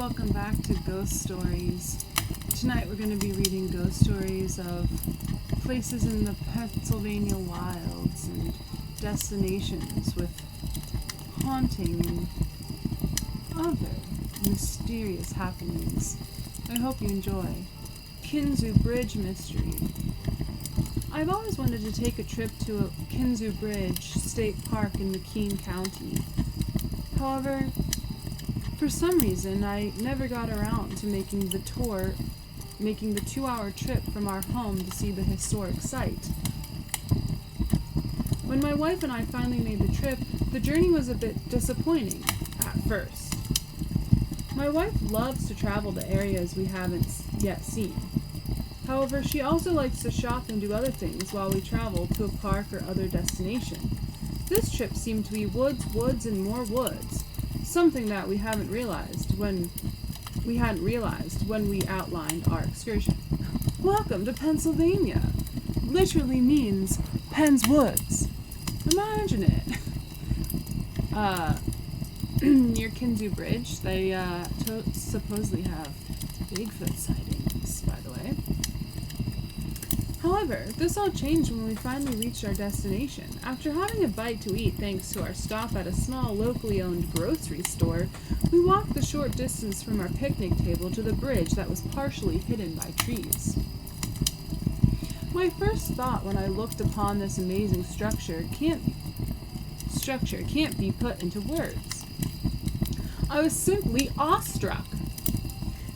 welcome back to Ghost Stories. Tonight we're going to be reading ghost stories of places in the Pennsylvania wilds and destinations with haunting and other mysterious happenings. I hope you enjoy. Kinzua Bridge Mystery. I've always wanted to take a trip to a Kinzua Bridge State Park in McKean County. However, for some reason, I never got around to making the 2-hour trip from our home to see the historic site. When my wife and I finally made the trip, the journey was a bit disappointing at first. My wife loves to travel to areas we haven't yet seen. However, she also likes to shop and do other things while we travel to a park or other destination. This trip seemed to be woods, and more woods. Something that we hadn't realized when we outlined our excursion. Welcome to Pennsylvania. Literally means Penn's Woods. Imagine it. Near Kinzua Bridge, they supposedly have Bigfoot sightings, by the way. However, this all changed when we finally reached our destination. After having a bite to eat thanks to our stop at a small locally owned grocery store, we walked the short distance from our picnic table to the bridge that was partially hidden by trees. My first thought when I looked upon this amazing structure can't be put into words. I was simply awestruck.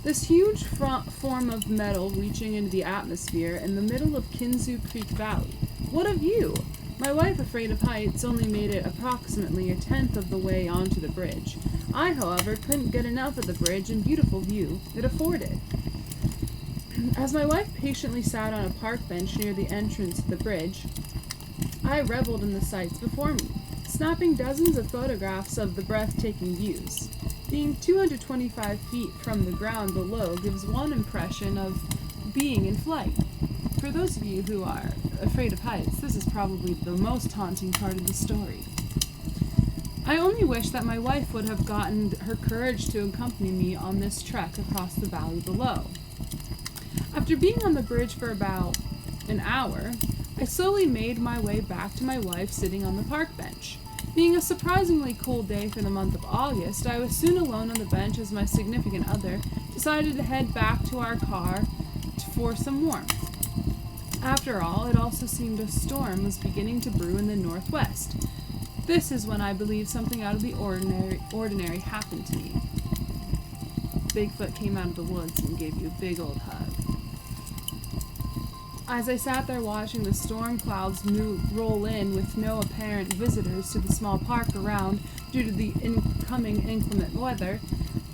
This huge form of metal reaching into the atmosphere in the middle of Kinzua Creek Valley. What a view! My wife, afraid of heights, only made it approximately 1/10 of the way onto the bridge. I, however, couldn't get enough of the bridge and beautiful view it afforded. As my wife patiently sat on a park bench near the entrance to the bridge, I reveled in the sights before me, snapping dozens of photographs of the breathtaking views. Being 225 feet from the ground below gives one impression of being in flight. For those of you who are afraid of heights, this is probably the most haunting part of the story. I only wish that my wife would have gotten her courage to accompany me on this trek across the valley below. After being on the bridge for about an hour, I slowly made my way back to my wife sitting on the park bench. Being a surprisingly cool day for the month of August, I was soon alone on the bench as my significant other decided to head back to our car for some warmth. After all, it also seemed a storm was beginning to brew in the northwest. This is when I believe something out of the ordinary happened to me. Bigfoot came out of the woods and gave you a big old hug. As I sat there watching the storm clouds roll in with no apparent visitors to the small park around due to the incoming inclement weather,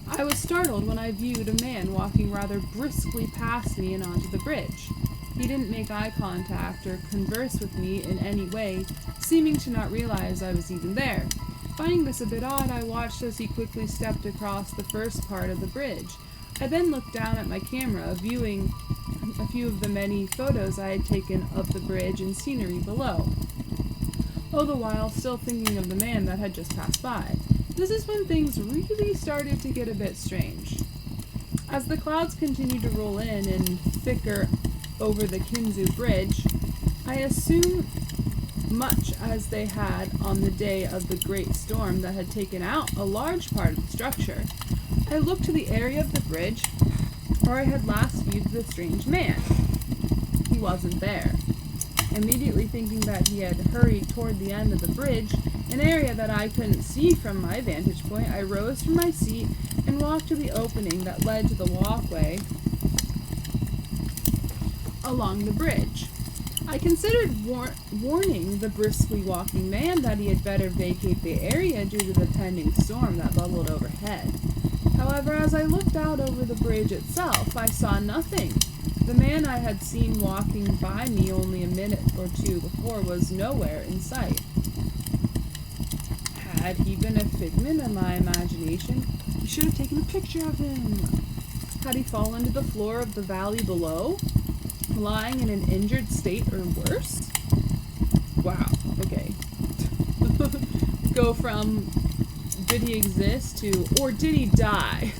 I was startled when I viewed a man walking rather briskly past me and onto the bridge. He didn't make eye contact or converse with me in any way, seeming to not realize I was even there. Finding this a bit odd, I watched as he quickly stepped across the first part of the bridge. I then looked down at my camera, viewing a few of the many photos I had taken of the bridge and scenery below, all the while still thinking of the man that had just passed by. This is when things really started to get a bit strange. As the clouds continued to roll in and thicker over the Kinzua Bridge, I assume much as they had on the day of the great storm that had taken out a large part of the structure, I looked to the area of the bridge where I had last viewed the strange man. He wasn't there. Immediately thinking that he had hurried toward the end of the bridge, an area that I couldn't see from my vantage point, I rose from my seat and walked to the opening that led to the walkway along the bridge. I considered warning the briskly walking man that he had better vacate the area due to the pending storm that bubbled overhead. However, as I looked out over the bridge itself, I saw nothing. The man I had seen walking by me only a minute or two before was nowhere in sight. Had he been a figment of my imagination? I should have taken a picture of him. Had he fallen to the floor of the valley below, lying in an injured state or worse? Wow, okay. Go from did he exist to, or did he die?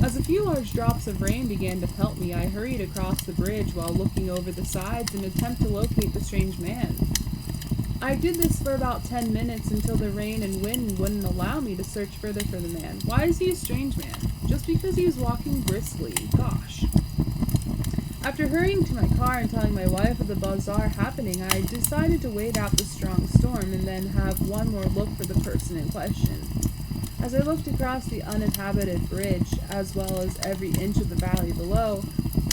As a few large drops of rain began to pelt me, I hurried across the bridge while looking over the sides in an attempt to locate the strange man. I did this for about 10 minutes until the rain and wind wouldn't allow me to search further for the man. Why is he a strange man? Just because he was walking briskly. Gosh. After hurrying to my car and telling my wife of the bizarre happening, I decided to wait out the strong storm and then have one more look for the person in question. As I looked across the uninhabited bridge, as well as every inch of the valley below,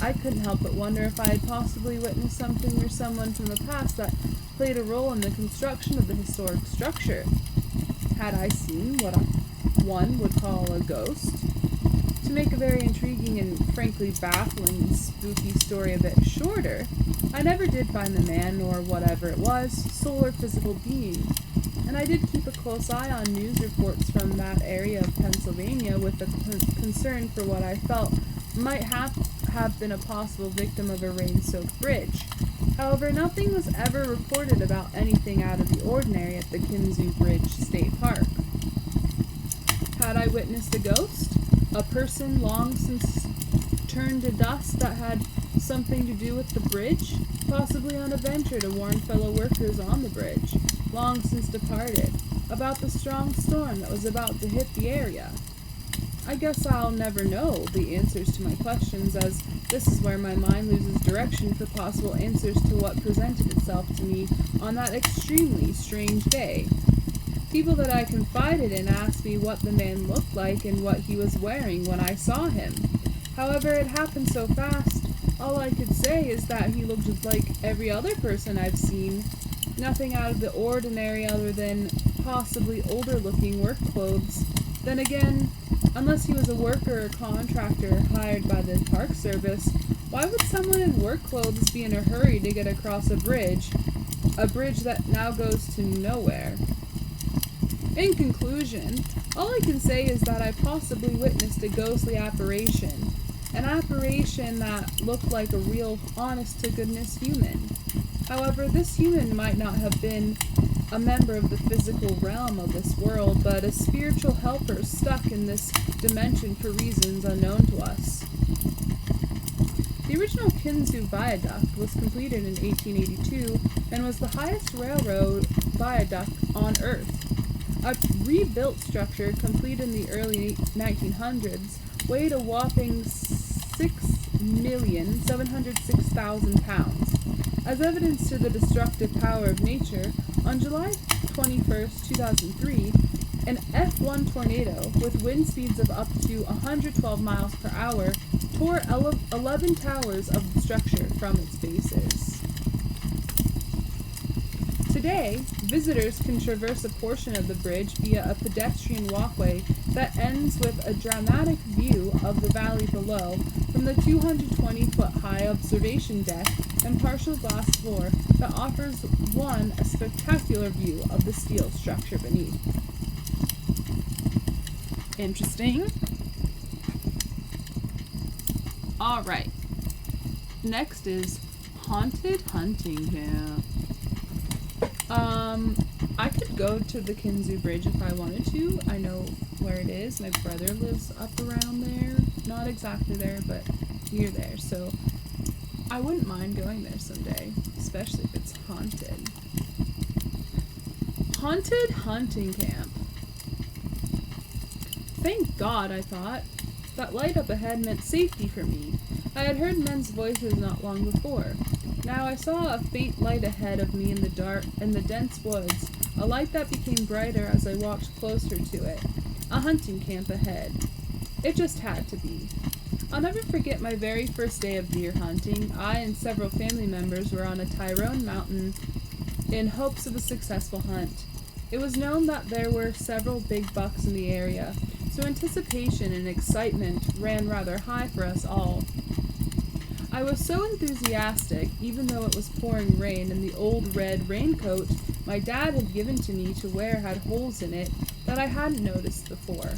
I couldn't help but wonder if I had possibly witnessed something or someone from the past that played a role in the construction of the historic structure. Had I seen what one would call a ghost? To make a very intriguing and frankly baffling and spooky story a bit shorter, I never did find the man or whatever it was, soul or physical being. And I did keep a close eye on news reports from that area of Pennsylvania with a concern for what I felt might have been a possible victim of a rain-soaked bridge. However, nothing was ever reported about anything out of the ordinary at the Kinzua Bridge State Park. Had I witnessed a ghost? A person long since turned to dust that had something to do with the bridge? Possibly on a venture to warn fellow workers on the bridge, long since departed, about the strong storm that was about to hit the area. I guess I'll never know the answers to my questions, as this is where my mind loses direction for possible answers to what presented itself to me on that extremely strange day. People that I confided in asked me what the man looked like and what he was wearing when I saw him. However, it happened so fast, all I could say is that he looked like every other person I've seen. Nothing out of the ordinary other than possibly older-looking work clothes. Then again, unless he was a worker or contractor hired by the Park Service, why would someone in work clothes be in a hurry to get across a bridge that now goes to nowhere? In conclusion, all I can say is that I possibly witnessed a ghostly apparition, an apparition that looked like a real honest-to-goodness human. However, this human might not have been a member of the physical realm of this world, but a spiritual helper stuck in this dimension for reasons unknown to us. The original Kinzua Viaduct was completed in 1882 and was the highest railroad viaduct on Earth. A rebuilt structure completed in the early 1900s weighed a whopping 6,706,000 pounds. As evidence to the destructive power of nature, on July 21, 2003, an F1 tornado with wind speeds of up to 112 miles per hour tore 11 towers of the structure from its bases. Today, visitors can traverse a portion of the bridge via a pedestrian walkway that ends with a dramatic view of the valley below from the 220-foot-high observation deck and partial glass floor that offers one a spectacular view of the steel structure beneath. Interesting. Alright. Next is Haunted Hunting Camp. I could go to the Kinzua Bridge if I wanted to. I know where it is. My brother lives up around there. Not exactly there, but near there. So I wouldn't mind going there someday, especially if it's haunted. Haunted Hunting Camp. Thank God, I thought. That light up ahead meant safety for me. I had heard men's voices not long before. Now I saw a faint light ahead of me in the dense woods, a light that became brighter as I walked closer to it. A hunting camp ahead. It just had to be. I'll never forget my very first day of deer hunting. I and several family members were on a Tyrone mountain in hopes of a successful hunt. It was known that there were several big bucks in the area, so anticipation and excitement ran rather high for us all. I was so enthusiastic, even though it was pouring rain and the old red raincoat my dad had given to me to wear had holes in it that I hadn't noticed before.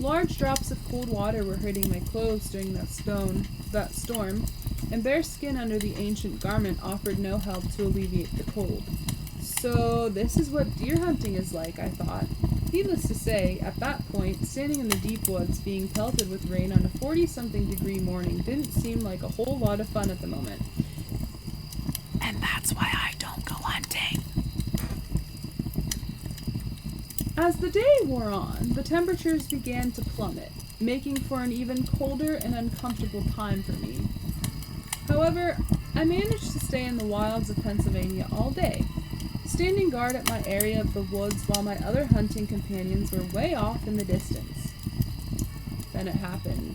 Large drops of cold water were hitting my clothes during that storm, and bare skin under the ancient garment offered no help to alleviate the cold. So this is what deer hunting is like, I thought. Needless to say, at that point, standing in the deep woods being pelted with rain on a 40-something degree morning didn't seem like a whole lot of fun at the moment. And that's why I don't go hunting. As the day wore on, the temperatures began to plummet, making for an even colder and uncomfortable time for me. However, I managed to stay in the wilds of Pennsylvania all day, standing guard at my area of the woods while my other hunting companions were way off in the distance. Then it happened.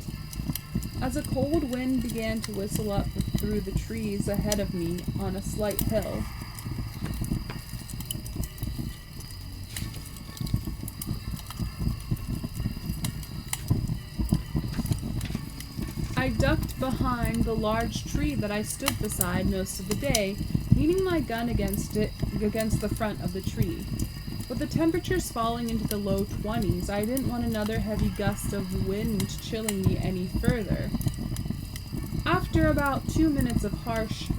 As a cold wind began to whistle up through the trees ahead of me on a slight hill, I ducked behind the large tree that I stood beside most of the day, leaning my gun against the front of the tree. With the temperatures falling into the low 20s, I didn't want another heavy gust of wind chilling me any further. After about 2 minutes of harsh,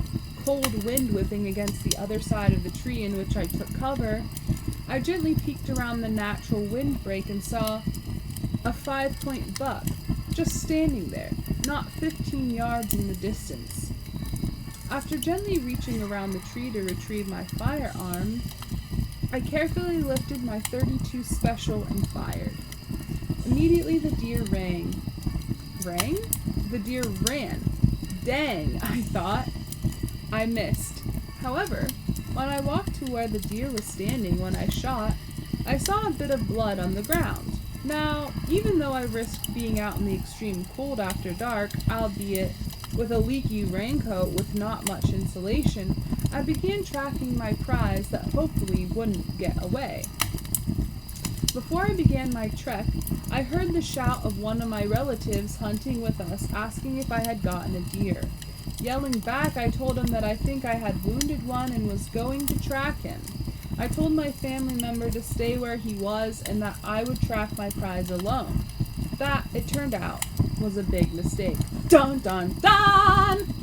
cold wind whipping against the other side of the tree in which I took cover, I gently peeked around the natural windbreak and saw a 5-point buck just standing there, not 15 yards in the distance. After gently reaching around the tree to retrieve my firearm, I carefully lifted my .32 Special and fired. Immediately the deer rang. Rang? The deer ran. Dang, I thought. I missed. However, when I walked to where the deer was standing when I shot, I saw a bit of blood on the ground. Now, even though I risked being out in the extreme cold after dark, albeit with a leaky raincoat with not much insulation, I began tracking my prize that hopefully wouldn't get away. Before I began my trek, I heard the shout of one of my relatives hunting with us asking if I had gotten a deer. Yelling back, I told him that I think I had wounded one and was going to track him. I told my family member to stay where he was and that I would track my prize alone. That, it turned out, was a big mistake. Dun dun dun!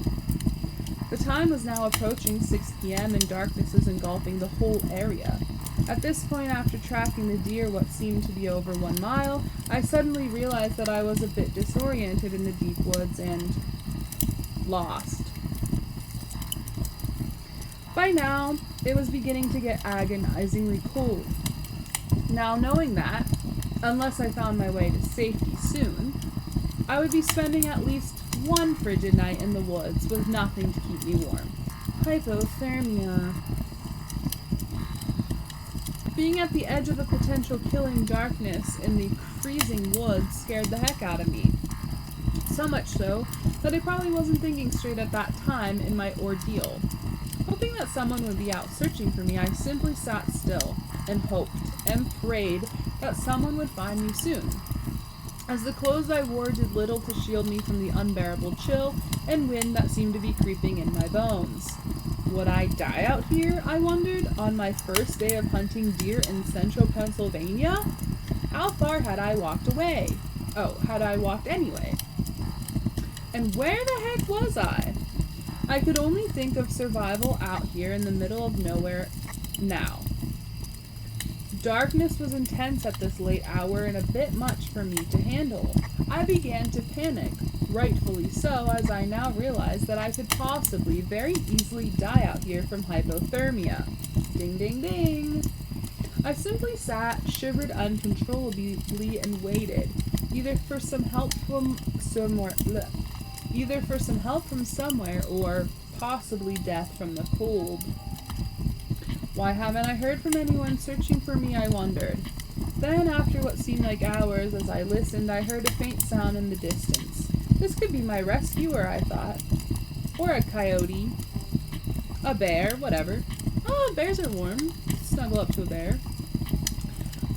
The time was now approaching 6 p.m. and darkness was engulfing the whole area. At this point, after tracking the deer what seemed to be over 1 mile, I suddenly realized that I was a bit disoriented in the deep woods and lost. By now, it was beginning to get agonizingly cold. Now, knowing that, unless I found my way to safety soon, I would be spending at least one frigid night in the woods with nothing to keep me warm. Hypothermia. Being at the edge of a potential killing darkness in the freezing woods scared the heck out of me. So much so that I probably wasn't thinking straight at that time in my ordeal. Hoping that someone would be out searching for me, I simply sat still and hoped and prayed that someone would find me soon, as the clothes I wore did little to shield me from the unbearable chill and wind that seemed to be creeping in my bones. Would I die out here, I wondered, on my first day of hunting deer in central Pennsylvania? How far had I walked away? Oh, had I walked anyway? And where the heck was I? I could only think of survival out here in the middle of nowhere now. Darkness was intense at this late hour and a bit much for me to handle. I began to panic, rightfully so, as I now realized that I could possibly very easily die out here from hypothermia. Ding ding ding! I simply sat, shivered uncontrollably, and waited, either for some help from somewhere, or possibly death from the cold. Why haven't I heard from anyone searching for me, I wondered. Then, after what seemed like hours, as I listened, I heard a faint sound in the distance. This could be my rescuer, I thought. Or a coyote. A bear, whatever. Oh, bears are warm. Snuggle up to a bear.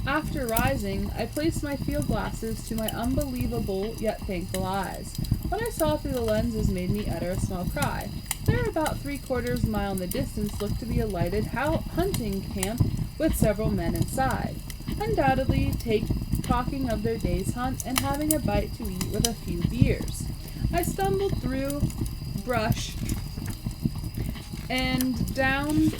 After rising, I placed my field glasses to my unbelievable yet thankful eyes. What I saw through the lenses made me utter a small cry. There, about 3/4 mile in the distance, looked to be a lighted hunting camp with several men inside, undoubtedly talking of their day's hunt and having a bite to eat with a few beers. I stumbled through brush and downed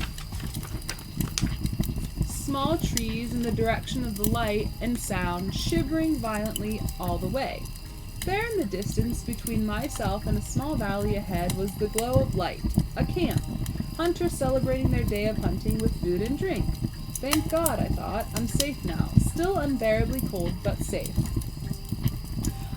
small trees in the direction of the light and sound, shivering violently all the way. There in the distance, between myself and a small valley ahead, was the glow of light, a camp, hunters celebrating their day of hunting with food and drink. Thank God, I thought, I'm safe now, still unbearably cold, but safe.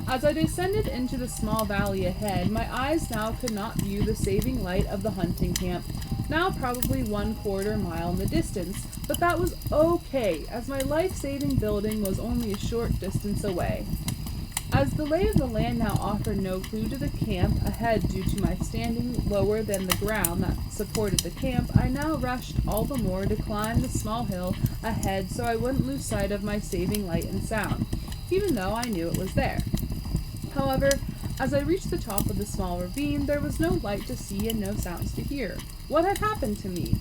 As I descended into the small valley ahead, my eyes now could not view the saving light of the hunting camp, now probably 1/4 mile in the distance, but that was okay, as my life-saving building was only a short distance away. As the lay of the land now offered no clue to the camp ahead due to my standing lower than the ground that supported the camp, I now rushed all the more to climb the small hill ahead so I wouldn't lose sight of my saving light and sound, even though I knew it was there. However, as I reached the top of the small ravine, there was no light to see and no sounds to hear. What had happened to me?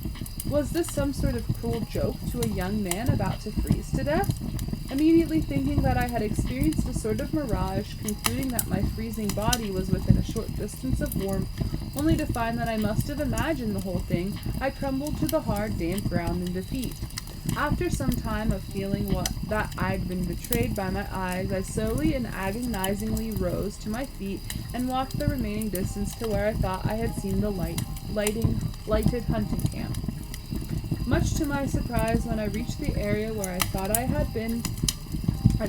Was this some sort of cruel joke to a young man about to freeze to death? Immediately thinking that I had experienced a sort of mirage, concluding that my freezing body was within a short distance of warmth, only to find that I must have imagined the whole thing, I crumbled to the hard, damp ground in defeat. After some time of feeling that I'd been betrayed by my eyes, I slowly and agonizingly rose to my feet and walked the remaining distance to where I thought I had seen the lighted hunting camp. Much to my surprise, when I reached the area where I thought I had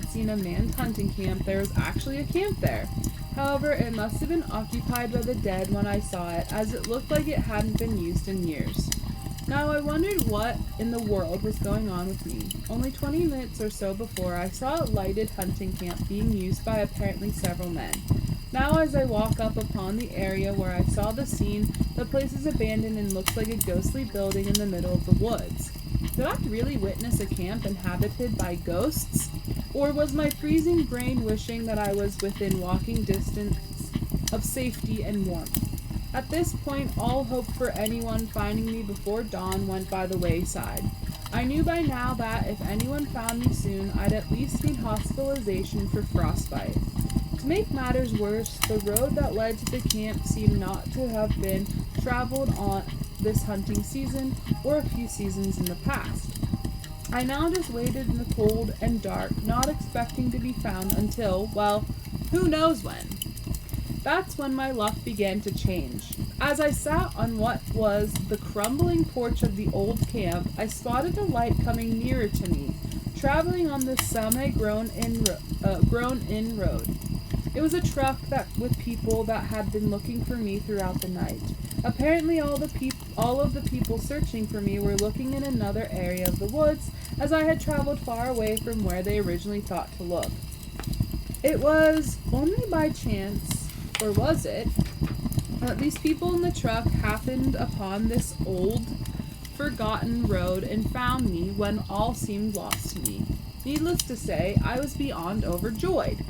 seen a manned hunting camp, there was actually a camp there. However, it must have been occupied by the dead when I saw it, as it looked like it hadn't been used in years. Now I wondered what in the world was going on with me. Only 20 minutes or so before, I saw a lighted hunting camp being used by apparently several men. Now as I walk up upon the area where I saw the scene, the place is abandoned and looks like a ghostly building in the middle of the woods. Did I really witness a camp inhabited by ghosts? Or was my freezing brain wishing that I was within walking distance of safety and warmth? At this point, all hope for anyone finding me before dawn went by the wayside. I knew by now that if anyone found me soon, I'd at least need hospitalization for frostbite. To make matters worse, the road that led to the camp seemed not to have been traveled on this hunting season or a few seasons in the past. I now just waited in the cold and dark, not expecting to be found until, well, who knows when. That's when my luck began to change. As I sat on what was the crumbling porch of the old camp, I spotted a light coming nearer to me, traveling on this semi-grown-in road. It was a truck with people that had been looking for me throughout the night. Apparently all of the people searching for me were looking in another area of the woods, as I had traveled far away from where they originally thought to look. It was only by chance, or was it, that these people in the truck happened upon this old, forgotten road and found me when all seemed lost to me. Needless to say, I was beyond overjoyed.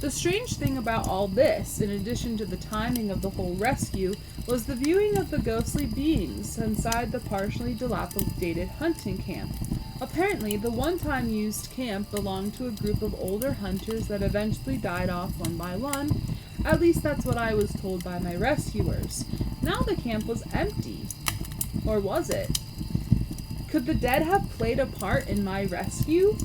The strange thing about all this, in addition to the timing of the whole rescue, was the viewing of the ghostly beings inside the partially dilapidated hunting camp. Apparently, the one-time used camp belonged to a group of older hunters that eventually died off one by one. At least that's what I was told by my rescuers. Now the camp was empty. Or was it? Could the dead have played a part in my rescue?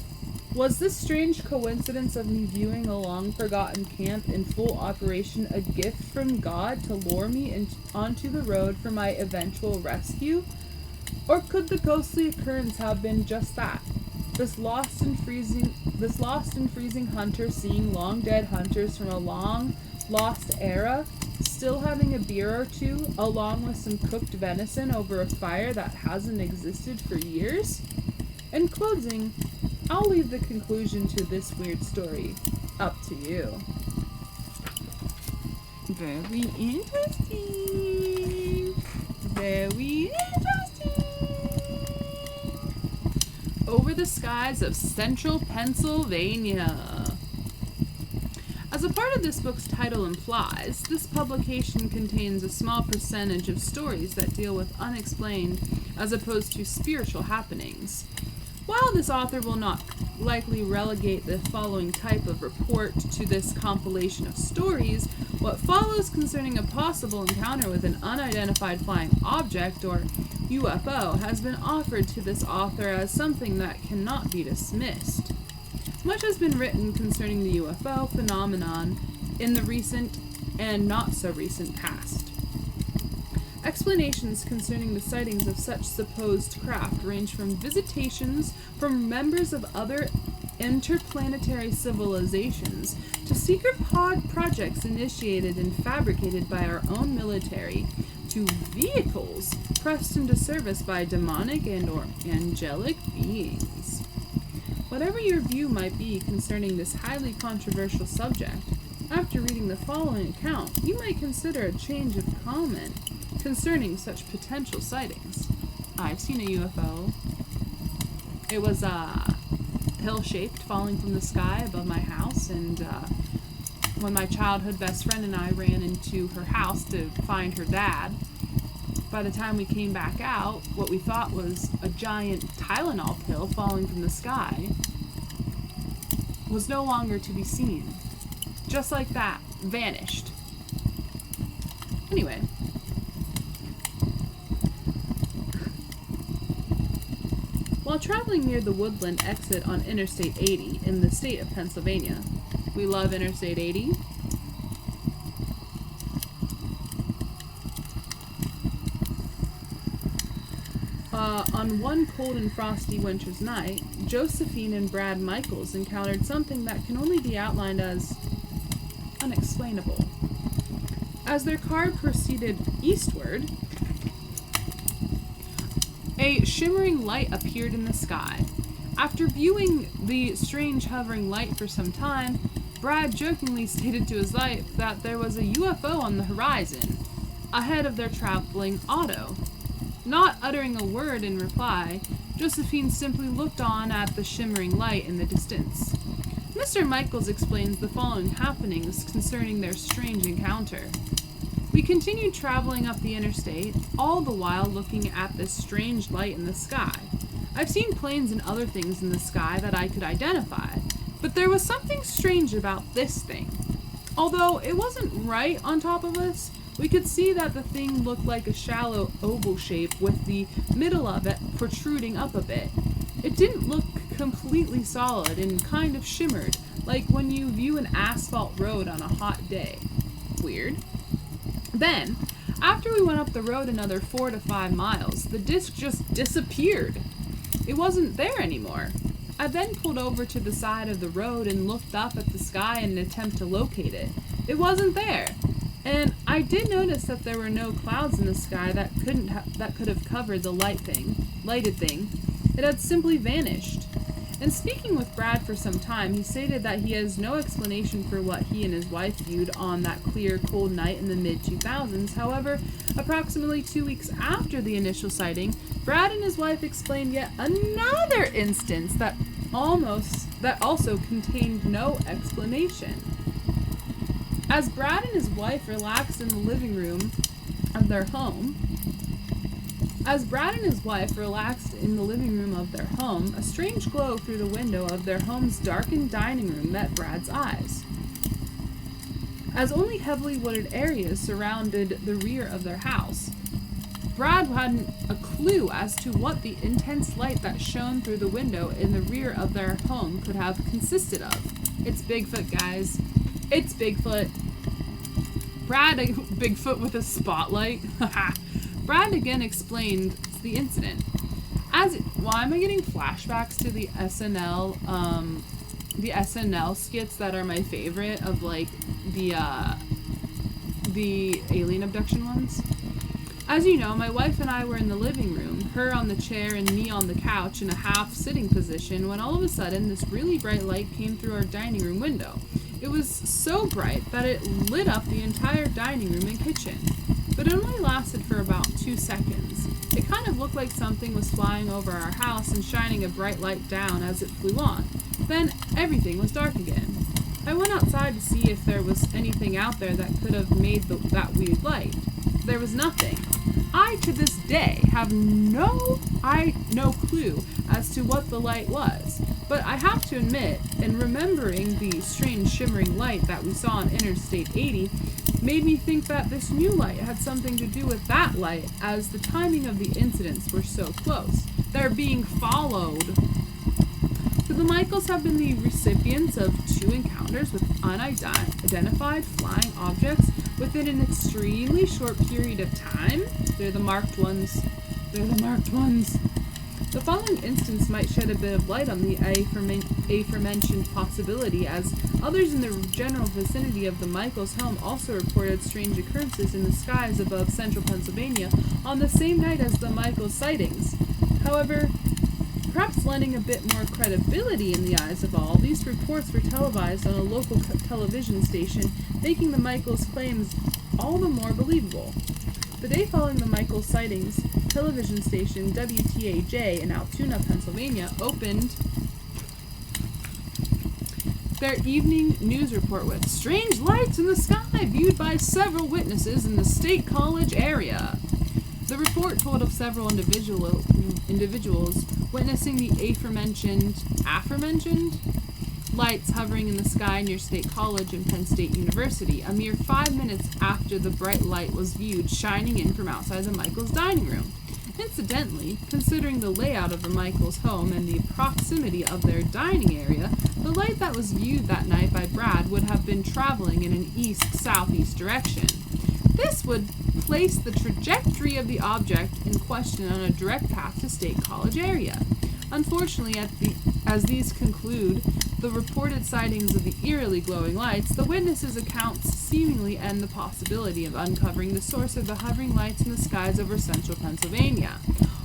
Was this strange coincidence of me viewing a long-forgotten camp in full operation a gift from God to lure me onto the road for my eventual rescue? Or could the ghostly occurrence have been just that? This lost and freezing hunter seeing long-dead hunters from a long-lost era, still having a beer or two, along with some cooked venison over a fire that hasn't existed for years? In closing, I'll leave the conclusion to this weird story up to you. Very interesting. Very interesting. Over the skies of central Pennsylvania. As a part of this book's title implies, this publication contains a small percentage of stories that deal with unexplained as opposed to spiritual happenings. While this author will not likely relegate the following type of report to this compilation of stories, what follows concerning a possible encounter with an unidentified flying object, or UFO, has been offered to this author as something that cannot be dismissed. Much has been written concerning the UFO phenomenon in the recent and not so recent past. Explanations concerning the sightings of such supposed craft range from visitations from members of other interplanetary civilizations to secret projects initiated and fabricated by our own military to vehicles pressed into service by demonic and or angelic beings. Whatever your view might be concerning this highly controversial subject, after reading the following account, you might consider a change of comment concerning such potential sightings. I've seen a UFO. It was hill-shaped, falling from the sky above my house, and when my childhood best friend and I ran into her house to find her dad, by the time we came back out, what we thought was a giant Tylenol pill falling from the sky was no longer to be seen. Just like that, vanished. Anyway. While traveling near the Woodland exit on Interstate 80 in the state of Pennsylvania, we love Interstate 80. On one cold and frosty winter's night, Josephine and Brad Michaels encountered something that can only be outlined as unexplainable. As their car proceeded eastward, a shimmering light appeared in the sky. After viewing the strange hovering light for some time, Brad jokingly stated to his wife that there was a UFO on the horizon, ahead of their traveling auto. Not uttering a word in reply, Josephine simply looked on at the shimmering light in the distance. Mr. Michaels explains the following happenings concerning their strange encounter. We continued traveling up the interstate, all the while looking at this strange light in the sky. I've seen planes and other things in the sky that I could identify, but there was something strange about this thing. Although it wasn't right on top of us, we could see that the thing looked like a shallow oval shape with the middle of it protruding up a bit. It didn't look completely solid and kind of shimmered, like when you view an asphalt road on a hot day. Weird. Then, after we went up the road another 4 to 5 miles, the disc just disappeared. It wasn't there anymore. I then pulled over to the side of the road and looked up at the sky in an attempt to locate it. It wasn't there. And I did notice that there were no clouds in the sky that could have covered the lighted thing. It had simply vanished. And speaking with Brad for some time, he stated that he has no explanation for what he and his wife viewed on that clear, cold night in the mid-2000s. However, approximately 2 weeks after the initial sighting, Brad and his wife explained yet another instance that also contained no explanation. As Brad and his wife relaxed in the living room of their home, a strange glow through the window of their home's darkened dining room met Brad's eyes. As only heavily wooded areas surrounded the rear of their house, Brad hadn't a clue as to what the intense light that shone through the window in the rear of their home could have consisted of. It's Bigfoot, guys. It's Bigfoot. Bigfoot with a spotlight. Brad again explained the incident. Why am I getting flashbacks to the SNL skits that are my favorite of like the alien abduction ones? As you know, my wife and I were in the living room, her on the chair and me on the couch in a half-sitting position, when all of a sudden this really bright light came through our dining room window. It was so bright that it lit up the entire dining room and kitchen. But it only lasted for about 2 seconds. It kind of looked like something was flying over our house and shining a bright light down as it flew on. Then everything was dark again. I went outside to see if there was anything out there that could have made that weird light. There was nothing. I, to this day, have no clue as to what the light was, but I have to admit, in remembering the strange shimmering light that we saw on Interstate 80, made me think that this new light had something to do with that light, as the timing of the incidents were so close. They're being followed. So the Michaels have been the recipients of 2 encounters with unidentified flying objects within an extremely short period of time. They're the marked ones. The following instance might shed a bit of light on the aforementioned possibility, as others in the general vicinity of the Michaels' home also reported strange occurrences in the skies above central Pennsylvania on the same night as the Michaels sightings. However, perhaps lending a bit more credibility in the eyes of all, these reports were televised on a local television station, making the Michaels' claims all the more believable. The day following the Michaels sightings, television station WTAJ in Altoona, Pennsylvania, opened their evening news report with strange lights in the sky viewed by several witnesses in the State College area. The report told of several individuals witnessing the aforementioned lights hovering in the sky near State College and Penn State University, a mere 5 minutes after the bright light was viewed shining in from outside the Michaels' dining room. Incidentally, considering the layout of the Michaels' home and the proximity of their dining area, the light that was viewed that night by Brad would have been traveling in an east-southeast direction. This would place the trajectory of the object in question on a direct path to State College area. Unfortunately, as these conclude the reported sightings of the eerily glowing lights, the witnesses' accounts seemingly end the possibility of uncovering the source of the hovering lights in the skies over central Pennsylvania.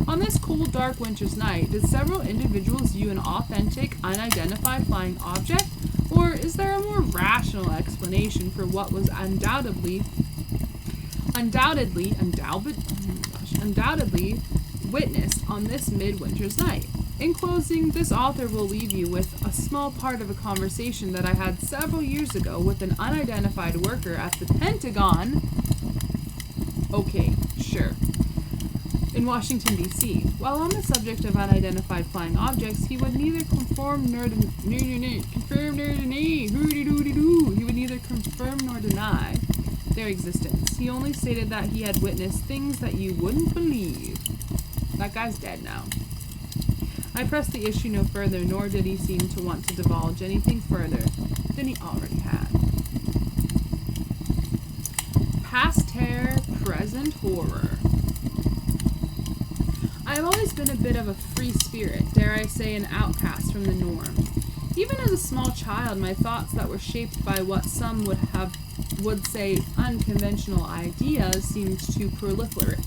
On this cold, dark winter's night, did several individuals view an authentic, unidentified flying object, or is there a more rational explanation for what was undoubtedly witnessed on this midwinter's night? In closing, this author will leave you with a small part of a conversation that I had several years ago with an unidentified worker at the Pentagon. Okay, sure. In Washington, D.C. While on the subject of unidentified flying objects, he would neither confirm nor deny their existence. He only stated that he had witnessed things that you wouldn't believe. That guy's dead now. I pressed the issue no further, nor did he seem to want to divulge anything further than he already had. Past terror, present horror. I have always been a bit of a free spirit, dare I say an outcast from the norm. Even as a small child, my thoughts that were shaped by what some would say unconventional ideas seemed to proliferate.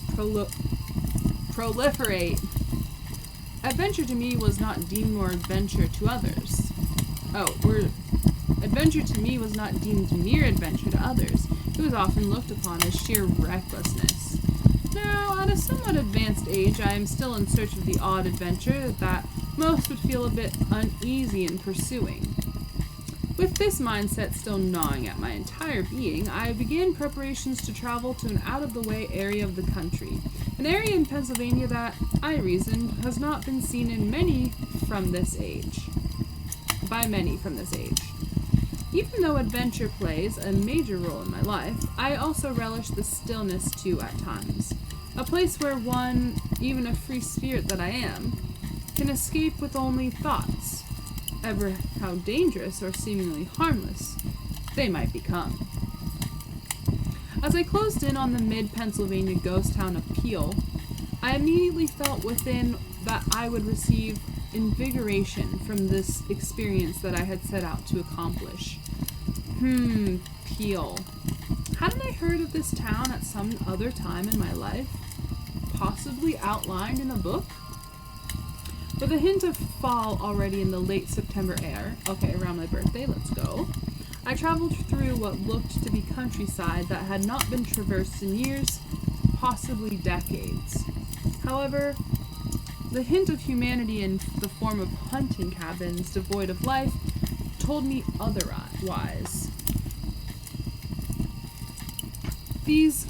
Adventure to me was not deemed mere adventure to others. Adventure to me was not deemed mere adventure to others. It was often looked upon as sheer recklessness. Now, at a somewhat advanced age, I am still in search of the odd adventure that most would feel a bit uneasy in pursuing. With this mindset still gnawing at my entire being, I began preparations to travel to an out-of-the-way area of the country, an area in Pennsylvania that, I reasoned, has not been seen by many from this age. Even though adventure plays a major role in my life, I also relish the stillness too at times. A place where one, even a free spirit that I am, can escape with only thoughts, ever how dangerous or seemingly harmless they might become. As I closed in on the mid-Pennsylvania ghost town of Peel, I immediately felt within that I would receive invigoration from this experience that I had set out to accomplish. Peel. Hadn't I heard of this town at some other time in my life? Possibly outlined in a book? With a hint of fall already in the late September air, okay, around my birthday, let's go, I traveled through what looked to be countryside that had not been traversed in years, possibly decades. However, the hint of humanity in the form of hunting cabins devoid of life told me otherwise. These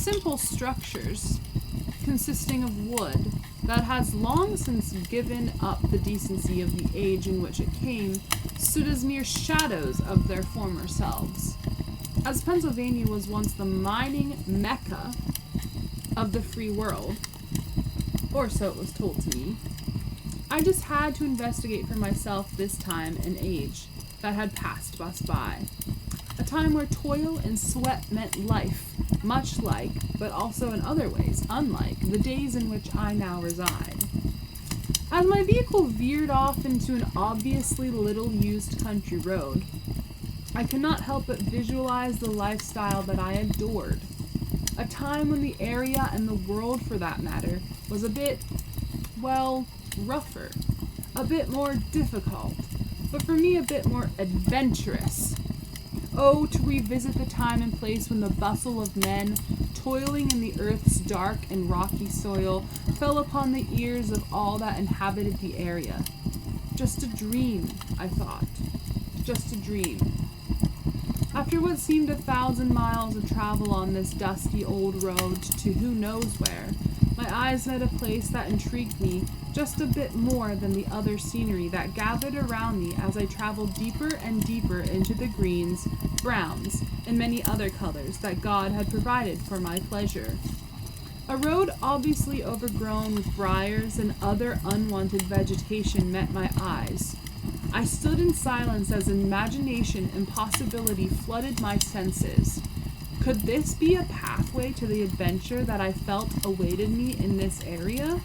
simple structures consisting of wood that has long since given up the decency of the age in which it came, stood as mere shadows of their former selves. As Pennsylvania was once the mining mecca of the free world, or so it was told to me, I just had to investigate for myself this time and age that had passed us by. A time where toil and sweat meant life, much like, but also in other ways unlike, the days in which I now reside. As my vehicle veered off into an obviously little-used country road, I could not help but visualize the lifestyle that I adored. A time when the area and the world, for that matter, was a bit, well, rougher, a bit more difficult, but for me a bit more adventurous. Oh, to revisit the time and place when the bustle of men, toiling in the earth's dark and rocky soil, fell upon the ears of all that inhabited the area. Just a dream, I thought. Just a dream. After what seemed 1,000 miles of travel on this dusty old road to who knows where, my eyes met a place that intrigued me just a bit more than the other scenery that gathered around me as I traveled deeper and deeper into the greens, browns, and many other colors that God had provided for my pleasure. A road obviously overgrown with briars and other unwanted vegetation met my eyes. I stood in silence as imagination and possibility flooded my senses. Could this be a pathway to the adventure that I felt awaited me in this area?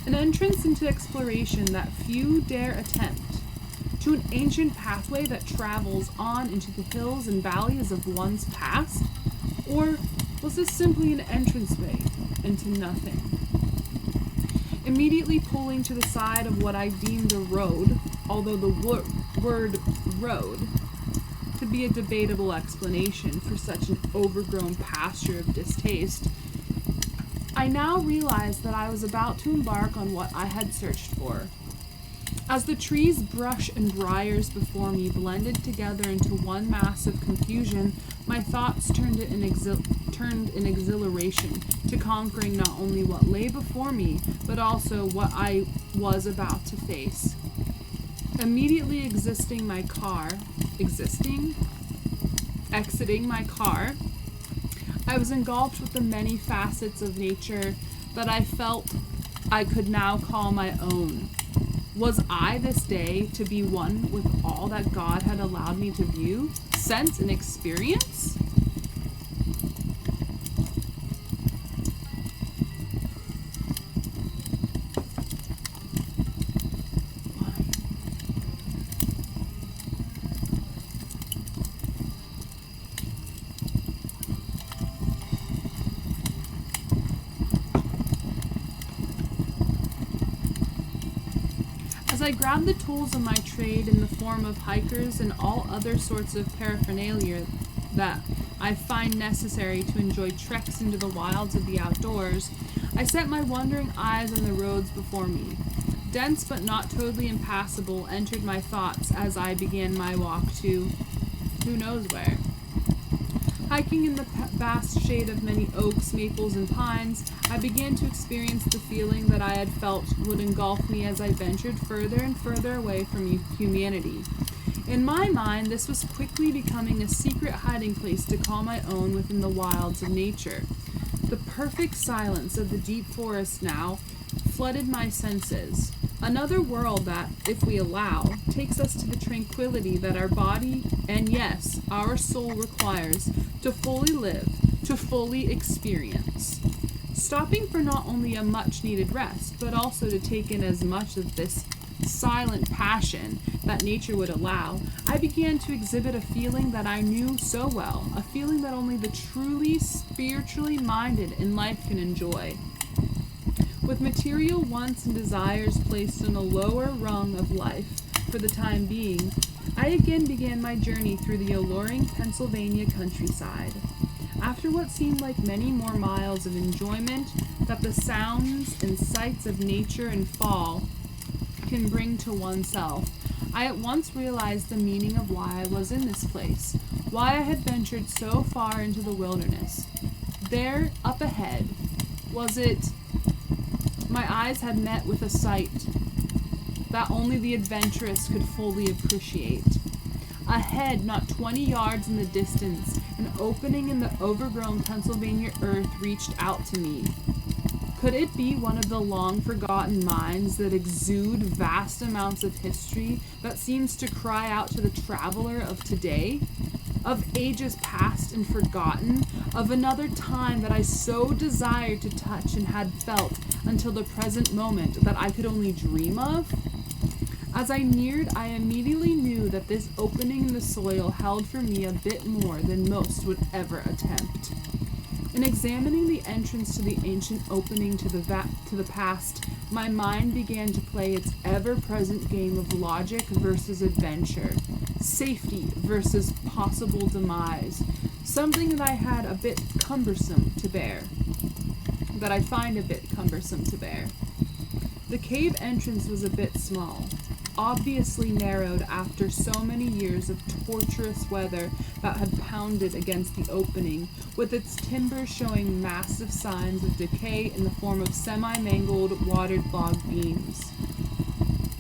An entrance into exploration that few dare attempt, to an ancient pathway that travels on into the hills and valleys of one's past? Or was this simply an entranceway into nothing? Immediately pulling to the side of what I deemed a road, although the word road could be a debatable explanation for such an overgrown pasture of distaste, I now realized that I was about to embark on what I had searched for. As the trees, brush, and briars before me blended together into one mass of confusion, my thoughts turned in exhilaration to conquering not only what lay before me, but also what I was about to face. Immediately exiting my car, I was engulfed with the many facets of nature that I felt I could now call my own. Was I this day to be one with all that God had allowed me to view, sense, and experience? As I grabbed the tools of my trade in the form of hikers and all other sorts of paraphernalia that I find necessary to enjoy treks into the wilds of the outdoors, I set my wondering eyes on the roads before me. Dense but not totally impassable entered my thoughts as I began my walk to who knows where. Hiking in the vast shade of many oaks, maples, and pines, I began to experience the feeling that I had felt would engulf me as I ventured further and further away from humanity. In my mind, this was quickly becoming a secret hiding place to call my own within the wilds of nature. The perfect silence of the deep forest now flooded my senses. Another world that, if we allow, takes us to the tranquility that our body, and yes, our soul requires to fully live, to fully experience. Stopping for not only a much-needed rest, but also to take in as much of this silent passion that nature would allow, I began to exhibit a feeling that I knew so well, a feeling that only the truly spiritually minded in life can enjoy. With material wants and desires placed on a lower rung of life for the time being, I again began my journey through the alluring Pennsylvania countryside. After what seemed like many more miles of enjoyment that the sounds and sights of nature and fall can bring to oneself, I at once realized the meaning of why I was in this place, why I had ventured so far into the wilderness. There, up ahead, was it... My eyes had met with a sight that only the adventurous could fully appreciate. Ahead, not 20 yards in the distance, an opening in the overgrown Pennsylvania earth reached out to me. Could it be one of the long-forgotten mines that exude vast amounts of history that seems to cry out to the traveler of today? Of ages past and forgotten, of another time that I so desired to touch and had felt until the present moment that I could only dream of? As I neared, I immediately knew that this opening in the soil held for me a bit more than most would ever attempt. In examining the entrance to the ancient opening to the past, my mind began to play its ever-present game of logic versus adventure, safety versus possible demise, something that I find a bit cumbersome to bear. The cave entrance was a bit small, obviously narrowed after so many years of torturous weather that had pounded against the opening, with its timber showing massive signs of decay in the form of semi-mangled, watered log beams.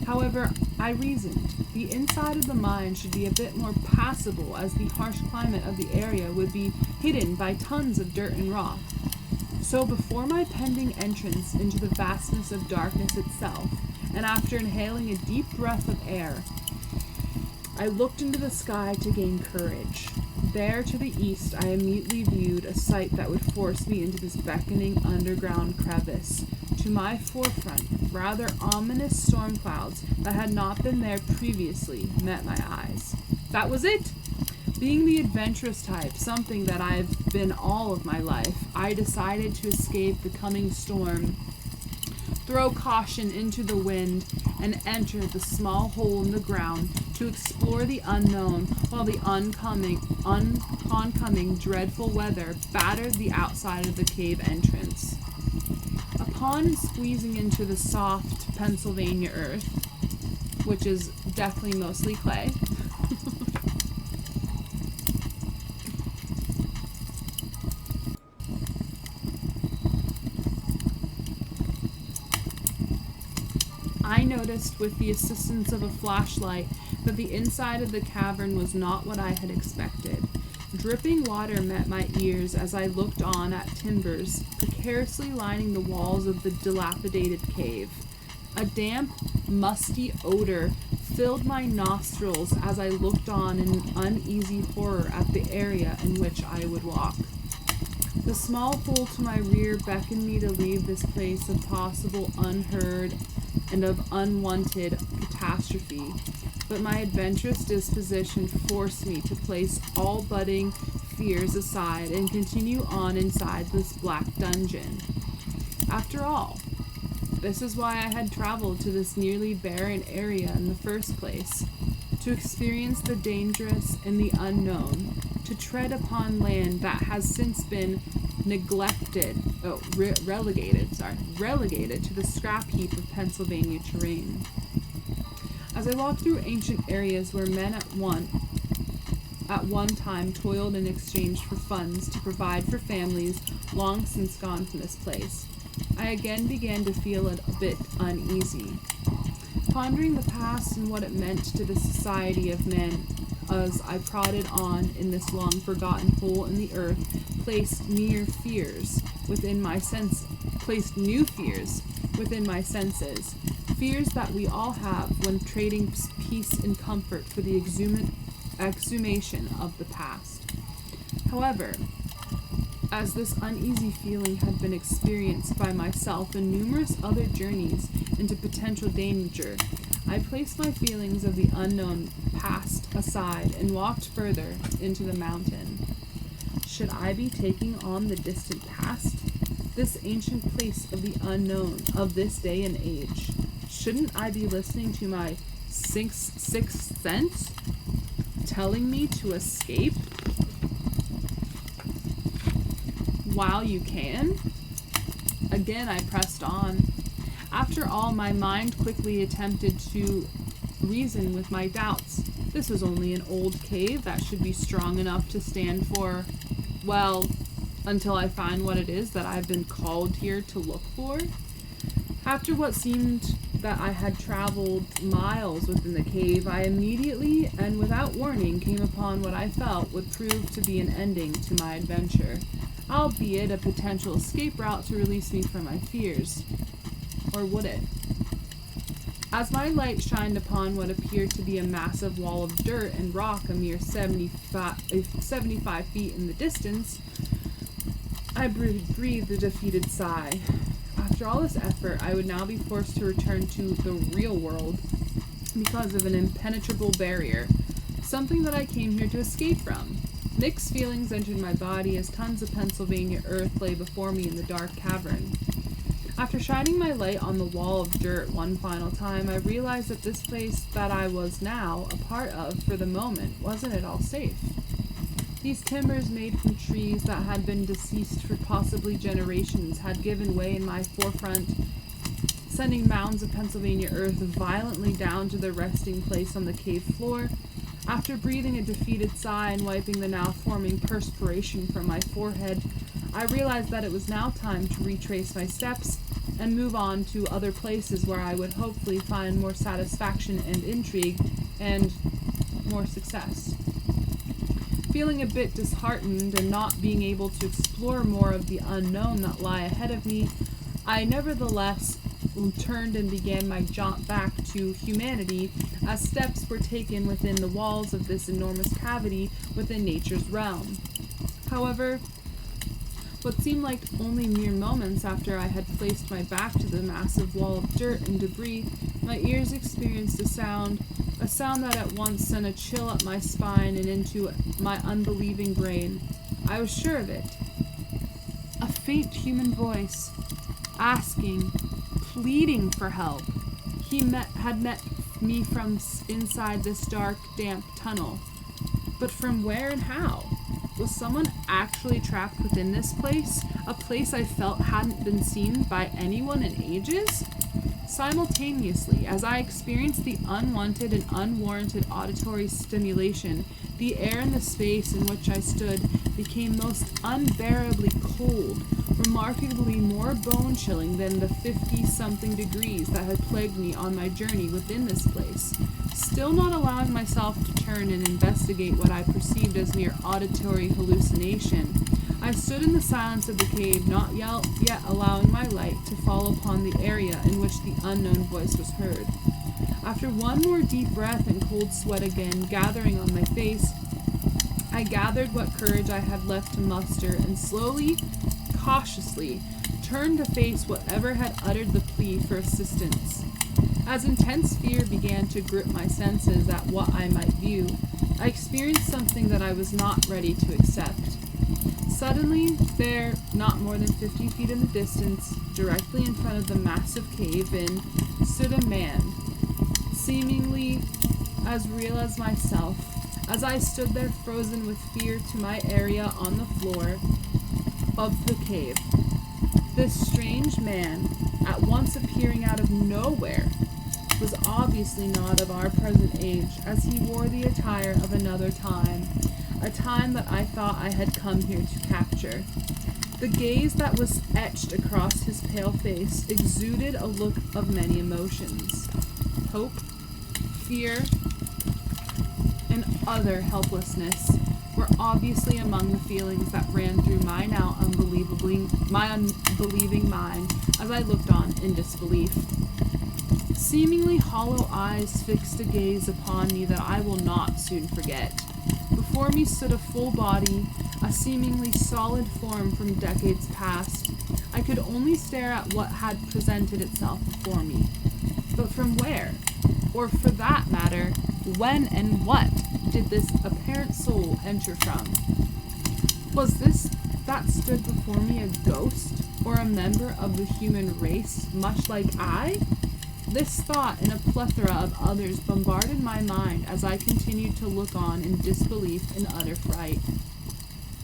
However, I reasoned, the inside of the mine should be a bit more passable, as the harsh climate of the area would be hidden by tons of dirt and rock. So before my pending entrance into the vastness of darkness itself, and after inhaling a deep breath of air, I looked into the sky to gain courage. There to the east, I immediately viewed a sight that would force me into this beckoning underground crevice. To my forefront, rather ominous storm clouds that had not been there previously met my eyes. That was it! Being the adventurous type, something that I've been all of my life, I decided to escape the coming storm, throw caution into the wind, and enter the small hole in the ground to explore the unknown while the oncoming dreadful weather battered the outside of the cave entrance. Upon squeezing into the soft Pennsylvania earth, which is definitely mostly clay, I noticed with the assistance of a flashlight that the inside of the cavern was not what I had expected. Dripping water met my ears as I looked on at timbers precariously lining the walls of the dilapidated cave. A damp, musty odor filled my nostrils as I looked on in uneasy horror at the area in which I would walk. The small hole to my rear beckoned me to leave this place of possible unheard and of unwanted catastrophe, but my adventurous disposition forced me to place all budding fears aside and continue on inside this black dungeon. After all, this is why I had traveled to this nearly barren area in the first place, to experience the dangerous and the unknown, to tread upon land that has since been relegated to the scrap heap of Pennsylvania terrain. As I walked through ancient areas where men at one time toiled in exchange for funds to provide for families long since gone from this place, I again began to feel a bit uneasy. Pondering the past and what it meant to the society of men, as I prodded on in this long-forgotten hole in the earth, placed new fears within my senses, fears that we all have when trading peace and comfort for the exhumation of the past. However, as this uneasy feeling had been experienced by myself in numerous other journeys into potential danger, I placed my feelings of the unknown past aside and walked further into the mountain. Should I be taking on the distant past? This ancient place of the unknown of this day and age? Shouldn't I be listening to my sixth sense telling me to escape while you can? Again, I pressed on. After all, my mind quickly attempted to reason with my doubts. This was only an old cave that should be strong enough to stand for, well, until I find what it is that I've been called here to look for. After what seemed that I had traveled miles within the cave, I immediately and without warning came upon what I felt would prove to be an ending to my adventure, albeit a potential escape route to release me from my fears. Or would it? As my light shined upon what appeared to be a massive wall of dirt and rock a mere 75 feet in the distance, I breathed a defeated sigh. After all this effort, I would now be forced to return to the real world because of an impenetrable barrier, something that I came here to escape from. Mixed feelings entered my body as tons of Pennsylvania earth lay before me in the dark cavern. After shining my light on the wall of dirt one final time, I realized that this place that I was now a part of for the moment wasn't at all safe. These timbers made from trees that had been deceased for possibly generations had given way in my forefront, sending mounds of Pennsylvania earth violently down to their resting place on the cave floor. After breathing a defeated sigh and wiping the now forming perspiration from my forehead, I realized that it was now time to retrace my steps and move on to other places where I would hopefully find more satisfaction and intrigue and more success. Feeling a bit disheartened and not being able to explore more of the unknown that lie ahead of me, I nevertheless turned and began my jaunt back to humanity as steps were taken within the walls of this enormous cavity within nature's realm. However, what seemed like only mere moments after I had placed my back to the massive wall of dirt and debris, my ears experienced a sound that at once sent a chill up my spine and into my unbelieving brain. I was sure of it. A faint human voice, asking, pleading for help. Had met me from inside this dark, damp tunnel. But from where and how? Was someone actually trapped within this place? A place I felt hadn't been seen by anyone in ages? Simultaneously, as I experienced the unwanted and unwarranted auditory stimulation, the air in the space in which I stood became most unbearably cold, remarkably more bone-chilling than the 50-something degrees that had plagued me on my journey within this place. Still not allowing myself to turn and investigate what I perceived as mere auditory hallucination, I stood in the silence of the cave, not yet allowing my light to fall upon the area in which the unknown voice was heard. After one more deep breath and cold sweat again gathering on my face, I gathered what courage I had left to muster and slowly, cautiously, turned to face whatever had uttered the plea for assistance. As intense fear began to grip my senses at what I might view, I experienced something that I was not ready to accept. Suddenly, there, not more than 50 feet in the distance, directly in front of the massive cave-in, stood a man, seemingly as real as myself, as I stood there frozen with fear to my area on the floor of the cave. This strange man, at once appearing out of nowhere, was obviously not of our present age, as he wore the attire of another time, a time that I thought I had come here to capture. The gaze that was etched across his pale face exuded a look of many emotions. Hope, fear, and utter helplessness were obviously among the feelings that ran through my unbelieving mind as I looked on in disbelief. Seemingly hollow eyes fixed a gaze upon me that I will not soon forget. Before me stood a full body, a seemingly solid form from decades past. I could only stare at what had presented itself before me. But from where? Or for that matter, when and what did this apparent soul enter from? Was this that stood before me a ghost, or a member of the human race, much like I? This thought and a plethora of others bombarded my mind as I continued to look on in disbelief and utter fright.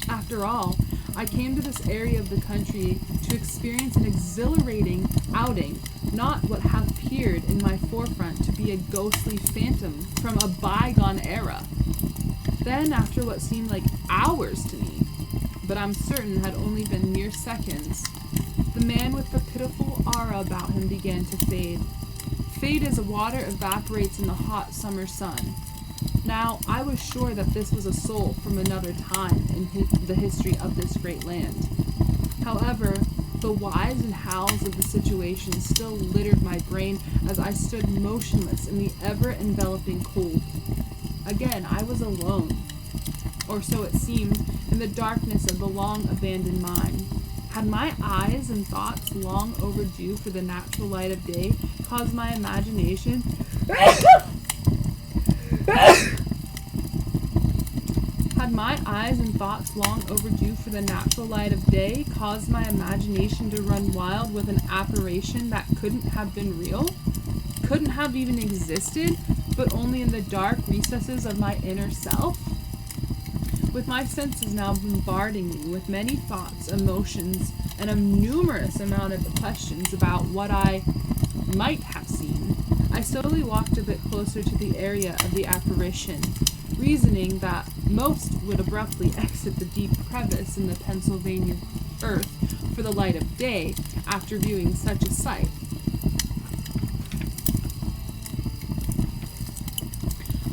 After all, I came to this area of the country to experience an exhilarating outing, not what had appeared in my forefront to be a ghostly phantom from a bygone era. Then, after what seemed like hours to me, but I'm certain had only been mere seconds. The man with the pitiful aura about him began to fade. Fade as water evaporates in the hot summer sun. Now, I was sure that this was a soul from another time in the history of this great land. However, the whys and hows of the situation still littered my brain as I stood motionless in the ever-enveloping cold. Again, I was alone, or so it seemed, in the darkness of the long-abandoned mine. Had my eyes and thoughts long overdue for the natural light of day caused my imagination Had my eyes and thoughts long overdue for the natural light of day caused my imagination to run wild with an apparition that couldn't have been real? Couldn't have even existed, but only in the dark recesses of my inner self? With my senses now bombarding me with many thoughts, emotions, and a numerous amount of questions about what I might have seen, I slowly walked a bit closer to the area of the apparition, reasoning that most would abruptly exit the deep crevice in the Pennsylvania earth for the light of day after viewing such a sight.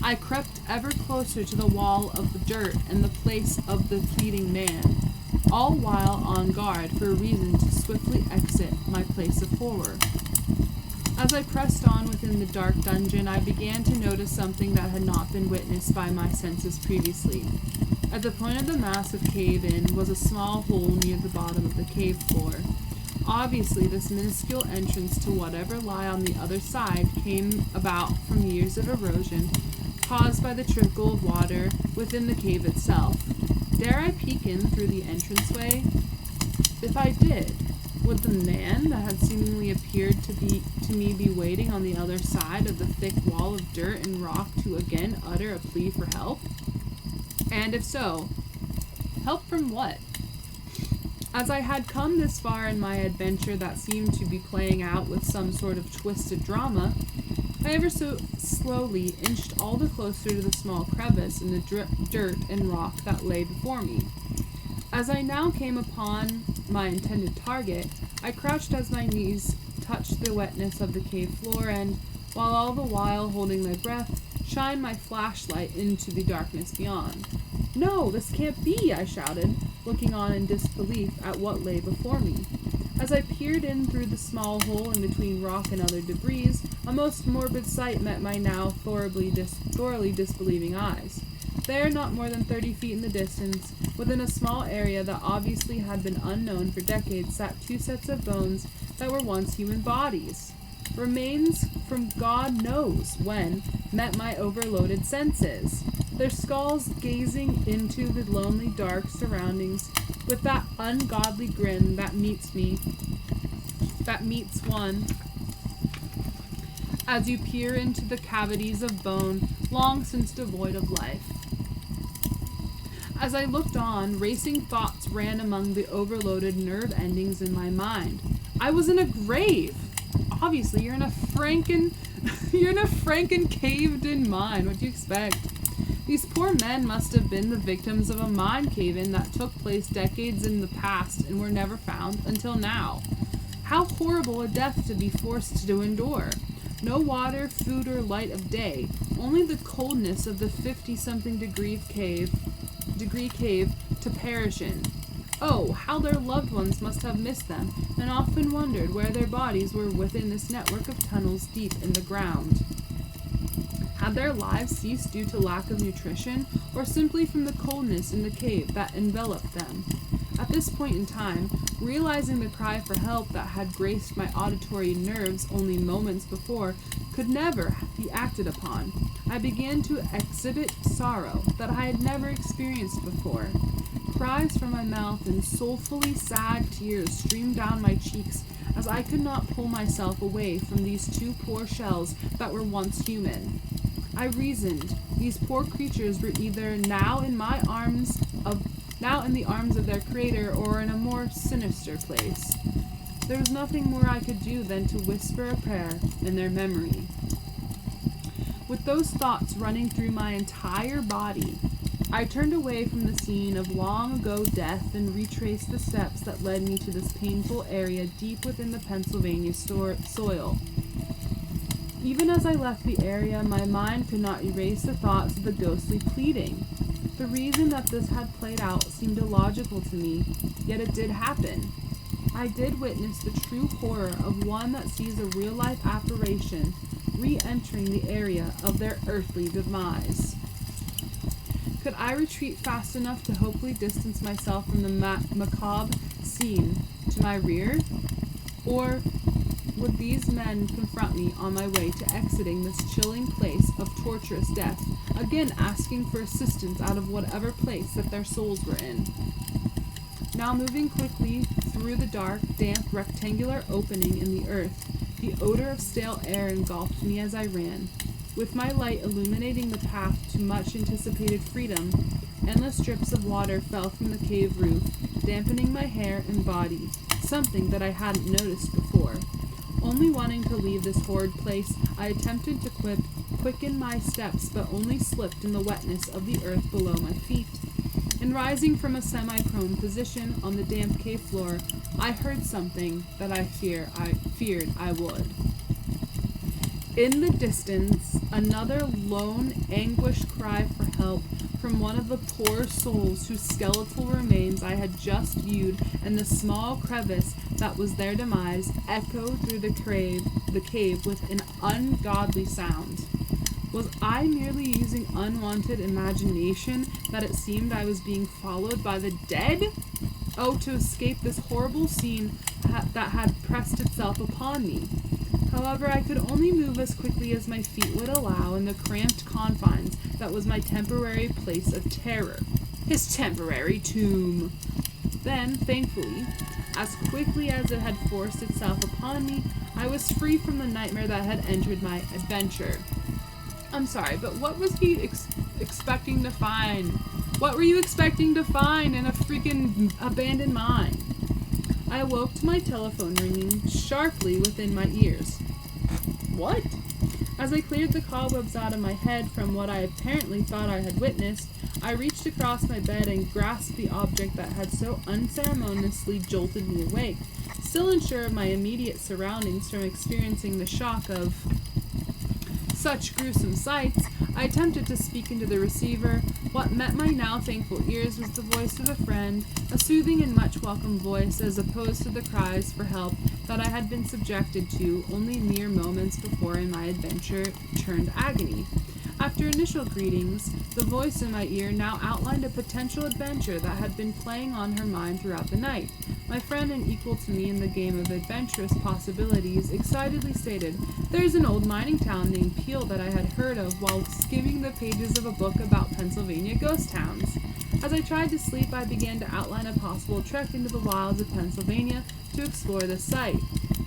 I crept ever closer to the wall of the dirt and the place of the fleeting man, all while on guard for a reason to swiftly exit my place of horror. As I pressed on within the dark dungeon, I began to notice something that had not been witnessed by my senses previously. At the point of the massive cave-in was a small hole near the bottom of the cave floor. Obviously, this minuscule entrance to whatever lay on the other side came about from years of erosion caused by the trickle of water within the cave itself. Dare I peek in through the entranceway? If I did, would the man that had seemingly appeared to me be waiting on the other side of the thick wall of dirt and rock to again utter a plea for help? And if so, help from what? As I had come this far in my adventure that seemed to be playing out with some sort of twisted drama, I ever so slowly inched all the closer to the small crevice in the dirt and rock that lay before me. As I now came upon my intended target, I crouched as my knees touched the wetness of the cave floor and, while all the while holding my breath, shined my flashlight into the darkness beyond. "No, this can't be!" I shouted, looking on in disbelief at what lay before me. As I peered in through the small hole in between rock and other debris, a most morbid sight met my now thoroughly disbelieving eyes. There, not more than 30 feet in the distance, within a small area that obviously had been unknown for decades, sat two sets of bones that were once human bodies. Remains from God knows when met my overloaded senses, their skulls gazing into the lonely dark surroundings with that ungodly grin that meets one as you peer into the cavities of bone long since devoid of life. As I looked on, racing thoughts ran among the overloaded nerve endings in my mind. I was in a grave! Obviously, you're in a franken caved-in mine. What do you expect? These poor men must have been the victims of a mine cave-in that took place decades in the past and were never found until now. How horrible a death to be forced to endure. No water, food, or light of day, only the coldness of the 50-something degree cave to perish in. Oh, how their loved ones must have missed them, and often wondered where their bodies were within this network of tunnels deep in the ground. Had their lives ceased due to lack of nutrition, or simply from the coldness in the cave that enveloped them? At this point in time, realizing the cry for help that had graced my auditory nerves only moments before could never be acted upon, I began to exhibit sorrow that I had never experienced before. Cries from my mouth and soulfully sad tears streamed down my cheeks as I could not pull myself away from these two poor shells that were once human. I reasoned, these poor creatures were either now in the arms of their creator or in a more sinister place. There was nothing more I could do than to whisper a prayer in their memory. With those thoughts running through my entire body, I turned away from the scene of long ago death and retraced the steps that led me to this painful area deep within the Pennsylvania soil. Even as I left the area, my mind could not erase the thoughts of the ghostly pleading. The reason that this had played out seemed illogical to me, yet it did happen. I did witness the true horror of one that sees a real-life apparition re-entering the area of their earthly demise. Could I retreat fast enough to hopefully distance myself from the macabre scene to my rear? Or would these men confront me on my way to exiting this chilling place of torturous death, again asking for assistance out of whatever place that their souls were in? Now moving quickly through the dark, damp, rectangular opening in the earth, the odor of stale air engulfed me as I ran. With my light illuminating the path to much anticipated freedom, endless drips of water fell from the cave roof, dampening my hair and body, something that I hadn't noticed before. Only wanting to leave this horrid place, I attempted to quicken my steps, but only slipped in the wetness of the earth below my feet. And rising from a semi-prone position on the damp cave floor, I heard something that I feared I would. In the distance, another lone, anguished cry for help from one of the poor souls whose skeletal remains I had just viewed, and the small crevice that was their demise echoed through the cave with an ungodly sound. Was I merely using unwanted imagination that it seemed I was being followed by the dead? Oh, to escape this horrible scene that had pressed itself upon me. However, I could only move as quickly as my feet would allow in the cramped confines that was my temporary place of terror. His temporary tomb. Then, thankfully, as quickly as it had forced itself upon me, I was free from the nightmare that had entered my adventure. I'm sorry, but what was he expecting to find? What were you expecting to find in a freaking abandoned mine? I awoke to my telephone ringing sharply within my ears. What? As I cleared the cobwebs out of my head from what I apparently thought I had witnessed, I reached across my bed and grasped the object that had so unceremoniously jolted me awake, still unsure of my immediate surroundings from experiencing the shock of such gruesome sights. I attempted to speak into the receiver. What met my now thankful ears was the voice of a friend, a soothing and much welcome voice as opposed to the cries for help that I had been subjected to only mere moments before in my adventure turned agony. After initial greetings, the voice in my ear now outlined a potential adventure that had been playing on her mind throughout the night. My friend and equal to me in the game of adventurous possibilities excitedly stated, "There's an old mining town named Peel that I had heard of while skimming the pages of a book about Pennsylvania ghost towns." As I tried to sleep, I began to outline a possible trek into the wilds of Pennsylvania to explore the site,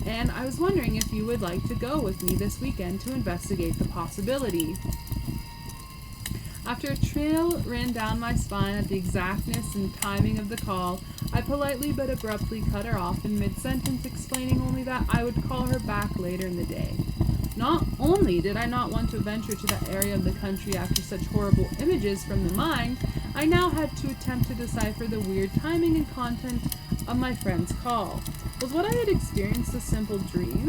and I was wondering if you would like to go with me this weekend to investigate the possibility. After a trail ran down my spine at the exactness and timing of the call, I politely but abruptly cut her off in mid-sentence, explaining only that I would call her back later in the day. Not only did I not want to venture to that area of the country after such horrible images from the mine, I now had to attempt to decipher the weird timing and content of my friend's call. Was what I had experienced a simple dream?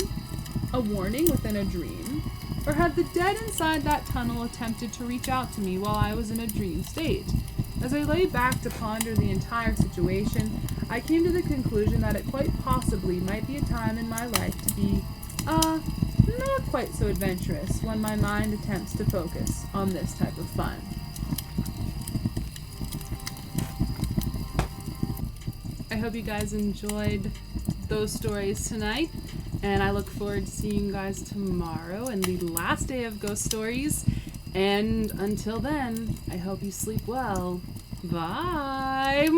A warning within a dream? Or had the dead inside that tunnel attempted to reach out to me while I was in a dream state? As I lay back to ponder the entire situation, I came to the conclusion that it quite possibly might be a time in my life to be, not quite so adventurous when my mind attempts to focus on this type of fun. I hope you guys enjoyed those stories tonight, and I look forward to seeing you guys tomorrow and the last day of Ghost Stories. And until then, I hope you sleep well. Bye!